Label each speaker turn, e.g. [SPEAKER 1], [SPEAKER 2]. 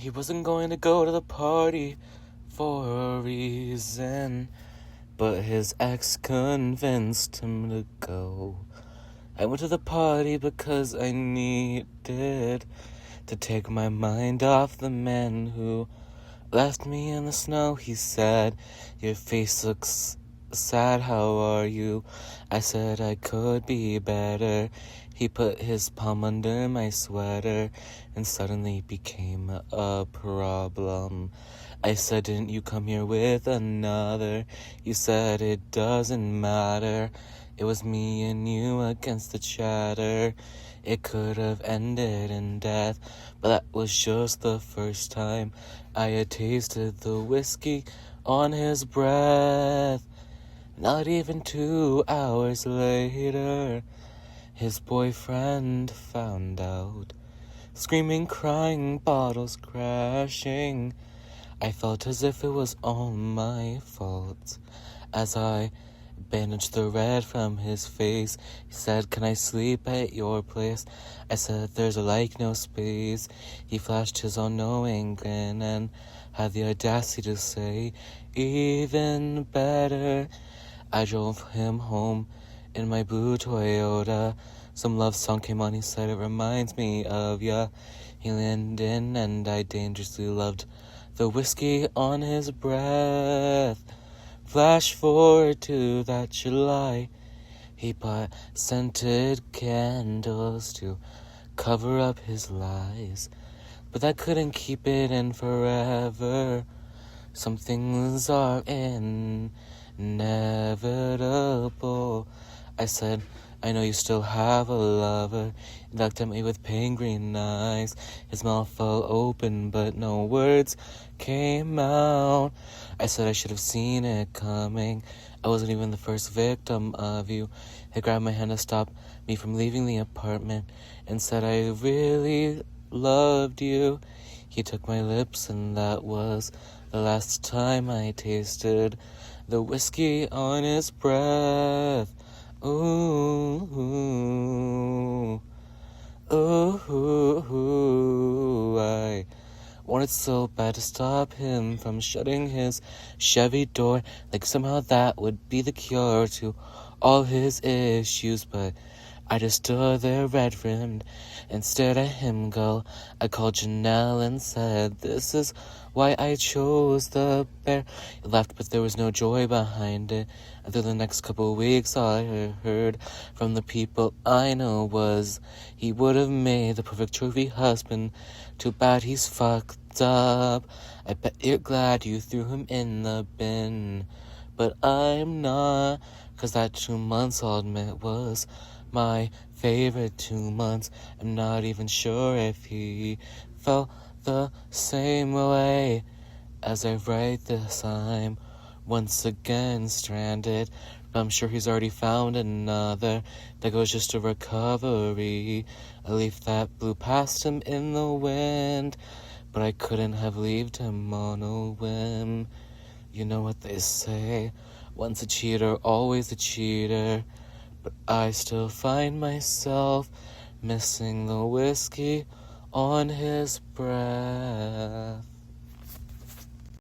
[SPEAKER 1] He wasn't going to go to the party for a reason, but his ex convinced him to go. I went to the party because I needed to take my mind off the man who left me in the snow. He said, "Your face looks sad, how are you?" I said I could be better. He put his palm under my sweater and suddenly became a problem. I said, "Didn't you come here with another?" You said it doesn't matter. It was me and you against the chatter. It could have ended in death, but that was just the first time I had tasted the whiskey on his breath. Not even 2 hours later, his boyfriend found out. Screaming, crying, bottles crashing. I felt as if it was all my fault. As I bandaged the red from his face, he said, "Can I sleep at your place?" I said, "There's no space." He flashed his all-knowing grin and had the audacity to say, "Even better." I drove him home in my blue Toyota. Some love song came on, he said, "It reminds me of ya." He leaned in and I dangerously loved the whiskey on his breath. Flash forward to that July. He bought scented candles to cover up his lies, but I couldn't keep it in forever. Some things are inevitable. I said, "I know you still have a lover." He looked at me with pain green eyes. His mouth fell open, but no words came out. I said I should have seen it coming. I wasn't even the first victim of you. He grabbed my hand to stop me from leaving the apartment and said, "I really loved you." He took my lips and that was the last time I tasted the whiskey on his breath. Ooh, ooh, ooh, I wanted so bad to stop him from shutting his Chevy door, like somehow that would be the cure to all his issues, but I just stood there red-rimmed and stared at him go. I called Janelle and said, "This is why I chose the bear." He laughed, but there was no joy behind it. And through the next couple of weeks, all I heard from the people I know was he would have made the perfect trophy husband. Too bad he's fucked up. I bet you're glad you threw him in the bin. But I'm not, 'cause that 2 months, I'll admit, was my favorite 2 months. I'm not even sure if he felt the same way as I write this. I'm once again stranded, but I'm sure he's already found another that goes just to recovery. A leaf that blew past him in the wind, but I couldn't have left him on a whim. You know what they say, once a cheater, always a cheater. But I still find myself missing the whiskey on his breath.